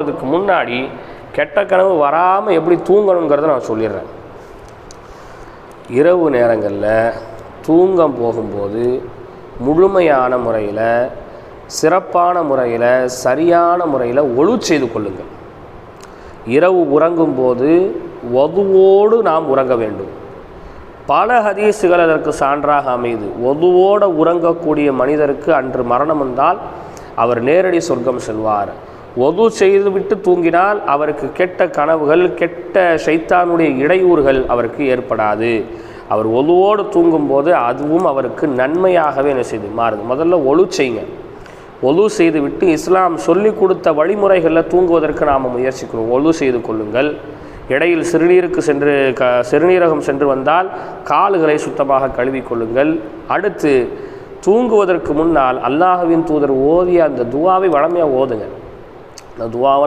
அதுக்கு முன்னாடி கெட்ட கனவு வராமல் எப்படி தூங்கணுங்கிறத நான் சொல்லிடுறேன். இரவு நேரங்களில் தூங்கம் போகும்போது முழுமையான முறையில், சிறப்பான முறையில், சரியான முறையில் ஒழு செய்து கொள்ளுங்கள். இரவு உறங்கும்போது ஒதுவோடு நாம் உறங்க வேண்டும். பல ஹதீஸுகள் அதற்கு சான்றாக அமைது. ஒதுவோடு உறங்கக்கூடிய மனிதருக்கு அன்று மரணம் வந்தால் அவர் நேரடி சொர்க்கம் செல்வார். ஒது செய்துவிட்டு தூங்கினால் அவருக்கு கெட்ட கனவுகள், கெட்ட ஷைத்தானுடைய இடையூறுகள் அவருக்கு ஏற்படாது. அவர் ஒதுவோடு தூங்கும்போது அதுவும் அவருக்கு நன்மையாகவே என்ன செய்து மாறுது. முதல்ல ஒழு செய்யுங்க. ஒழு செய்துவிட்டு இஸ்லாம் சொல்லி கொடுத்த வழிமுறைகளில் தூங்குவதற்கு நாம் முயற்சிக்கிறோம். ஒழு செய்து கொள்ளுங்கள். இடையில் சிறுநீரகம் சென்று வந்தால் கால்களை சுத்தமாக கழுவிக்கொள்ளுங்கள். அடுத்து தூங்குவதற்கு முன்னால் அல்லாஹ்வின் தூதர் ஓதிய அந்த துவாவை வழமையாக ஓதுங்க. அந்த துவாவை